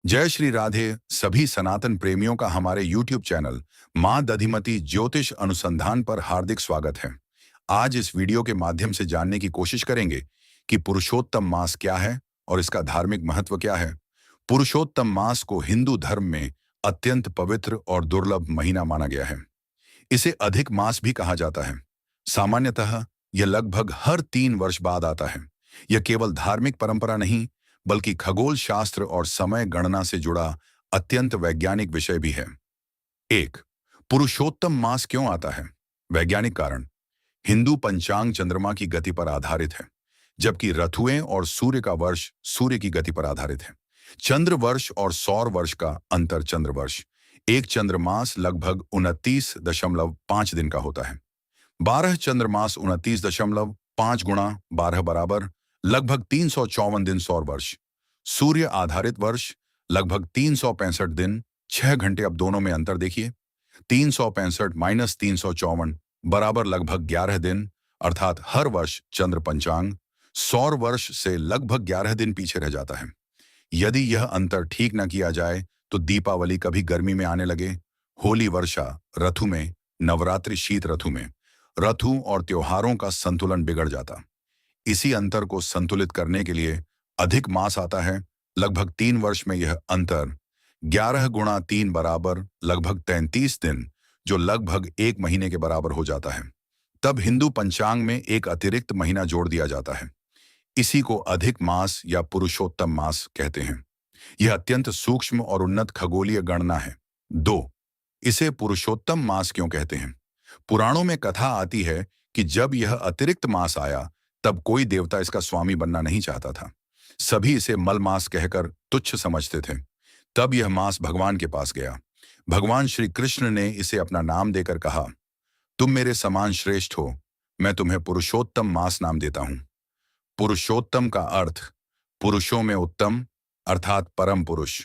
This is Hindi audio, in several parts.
जय श्री राधे। सभी सनातन प्रेमियों का हमारे YouTube चैनल मां दधिमती ज्योतिष अनुसंधान पर हार्दिक स्वागत है। आज इस वीडियो के माध्यम से जानने की कोशिश करेंगे कि पुरुषोत्तम मास क्या है और इसका धार्मिक महत्व क्या है। पुरुषोत्तम मास को हिंदू धर्म में अत्यंत पवित्र और दुर्लभ महीना माना गया है। इसे अधिक मास भी कहा जाता है। सामान्यतः यह लगभग हर 3 वर्ष बाद आता है। यह केवल धार्मिक परंपरा नहीं बल्कि खगोल शास्त्र और समय गणना से जुड़ा अत्यंत वैज्ञानिक विषय भी है। 1. पुरुषोत्तम मास क्यों आता है? वैज्ञानिक कारण। हिंदू पंचांग चंद्रमा की गति पर आधारित है, जबकि ऋतुएं और सूर्य का वर्ष सूर्य की गति पर आधारित है। चंद्र वर्ष और सौर वर्ष का अंतर चंद्र वर्ष। एक चंद्रमास लगभग 29.5 दिन का होता है। 12 चंद्रमास 29.5 गुणा 12 बराबर लगभग 354 दिन सौर वर्ष। सूर्य आधारित वर्ष लगभग 365 दिन 6 घंटे। अब दोनों में अंतर देखिए। 365 माइनस 354 बराबर लगभग 11 दिन, अर्थात हर वर्ष चंद्र पंचांग सौर वर्ष से लगभग 11 दिन पीछे रह जाता है। यदि यह अंतर ठीक न किया जाए तो दीपावली कभी गर्मी में आने लगे, होली वर्षा ऋतु में, नवरात्रि शीत ऋतु में। ऋतु और त्योहारों का संतुलन बिगड़ जाता। इसी अंतर को संतुलित करने के लिए अधिक मास आता है। लगभग 3 वर्ष में यह अंतर 11 गुणा 3 बराबर लगभग 33 दिन, जो लगभग 1 महीने के बराबर हो जाता है। तब हिंदू पंचांग में एक अतिरिक्त महीना जोड़ दिया जाता है। इसी को अधिक मास या पुरुषोत्तम मास कहते हैं। यह अत्यंत सूक्ष्म और उन्नत खगोलीय गणना है। 2. इसे पुरुषोत्तम मास क्यों कहते हैं? पुराणों में कथा आती है कि जब यह अतिरिक्त मास आया तब कोई देवता इसका स्वामी बनना नहीं चाहता था। सभी इसे मल मास कहकर तुच्छ समझते थे। तब यह मास भगवान के पास गया। भगवान श्री कृष्ण ने इसे अपना नाम देकर कहा, तुम मेरे समान श्रेष्ठ हो, मैं तुम्हें पुरुषोत्तम मास नाम देता हूं। पुरुषोत्तम का अर्थ पुरुषों में उत्तम, अर्थात परम पुरुष,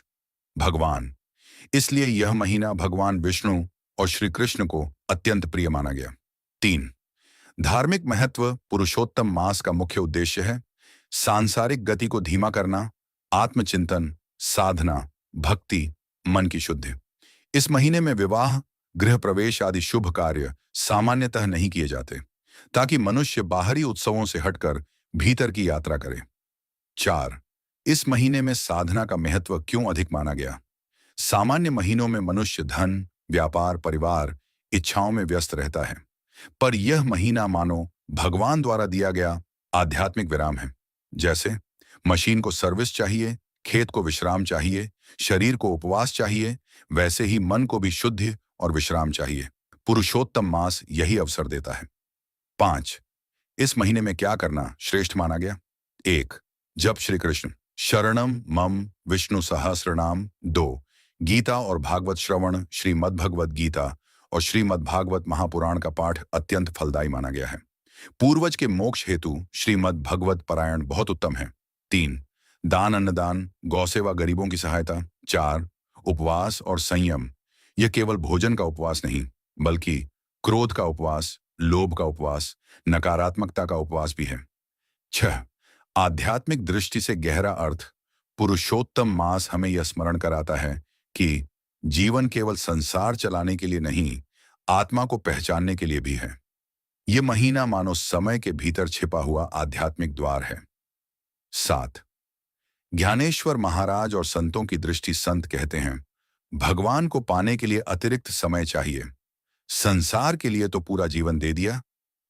भगवान। इसलिए यह महीना भगवान विष्णु और श्री कृष्ण को अत्यंत प्रिय माना गया। 3. धार्मिक महत्व। पुरुषोत्तम मास का मुख्य उद्देश्य है सांसारिक गति को धीमा करना, आत्मचिंतन, साधना, भक्ति, मन की शुद्धि। इस महीने में विवाह, गृह प्रवेश आदि शुभ कार्य सामान्यतः नहीं किए जाते, ताकि मनुष्य बाहरी उत्सवों से हटकर भीतर की यात्रा करे। 4. इस महीने में साधना का महत्व क्यों अधिक माना गया? सामान्य महीनों में मनुष्य धन, व्यापार, परिवार, इच्छाओं में व्यस्त रहता है, पर यह महीना मानो भगवान द्वारा दिया गया आध्यात्मिक विराम है। जैसे मशीन को सर्विस चाहिए, खेत को विश्राम चाहिए, शरीर को उपवास चाहिए, वैसे ही मन को भी शुद्धि और विश्राम चाहिए। पुरुषोत्तम मास यही अवसर देता है। 5. इस महीने में क्या करना श्रेष्ठ माना गया? 1. जप श्री कृष्ण शरणम मम विष्णु सहस्रनाम। 2. गीता और भागवत श्रवण, श्रीमद् भगवत गीता और श्रीमद् भागवत महापुराण का पाठ अत्यंत फलदायी माना गया है। पूर्वज के मोक्ष हेतु श्रीमद् भगवत पारायण बहुत उत्तम है। 3. दान, अन्नदान, गौसेवा, गरीबों की सहायता। 4. उपवास और संयम। यह केवल भोजन का उपवास नहीं बल्कि क्रोध का उपवास, लोभ का उपवास, नकारात्मकता का उपवास भी है। 6. आध्यात्मिक दृष्टि से गहरा अर्थ। पुरुषोत्तम मास हमें यह स्मरण कराता है कि जीवन केवल संसार चलाने के लिए नहीं, आत्मा को पहचानने के लिए भी है। यह महीना मानो समय के भीतर छिपा हुआ आध्यात्मिक द्वार है। 7. ज्ञानेश्वर महाराज और संतों की दृष्टि। संत कहते हैं, भगवान को पाने के लिए अतिरिक्त समय चाहिए। संसार के लिए तो पूरा जीवन दे दिया,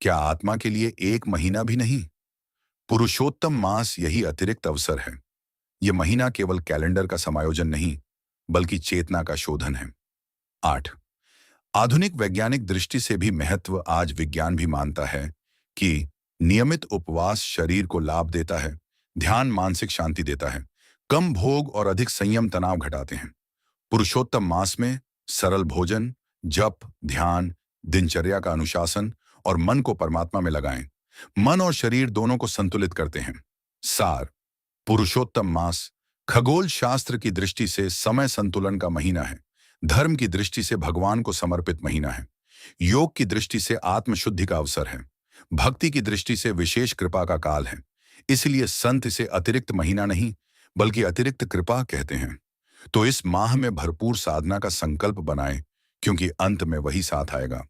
क्या आत्मा के लिए 1 महीना भी नहीं? पुरुषोत्तम मास यही अतिरिक्त अवसर है। यह महीना केवल कैलेंडर का समायोजन नहीं बल्कि चेतना का शोधन है। 8. आधुनिक वैज्ञानिक दृष्टि से भी महत्व। आज विज्ञान भी मानता है कि नियमित उपवास शरीर को लाभ देता है, ध्यान मानसिक शांति देता है, कम भोग और अधिक संयम तनाव घटाते हैं। पुरुषोत्तम मास में सरल भोजन, जप, ध्यान, दिनचर्या का अनुशासन और मन को परमात्मा में लगाएं। मन और शरीर दोनों को संतुलित करते हैं। सार। पुरुषोत्तम मास खगोल शास्त्र की दृष्टि से समय संतुलन का महीना है, धर्म की दृष्टि से भगवान को समर्पित महीना है, योग की दृष्टि से आत्मशुद्धि का अवसर है, भक्ति की दृष्टि से विशेष कृपा का काल है। इसलिए संत इसे अतिरिक्त महीना नहीं बल्कि अतिरिक्त कृपा कहते हैं। तो इस माह में भरपूर साधना का संकल्प बनाएं, क्योंकि अंत में वही साथ आएगा।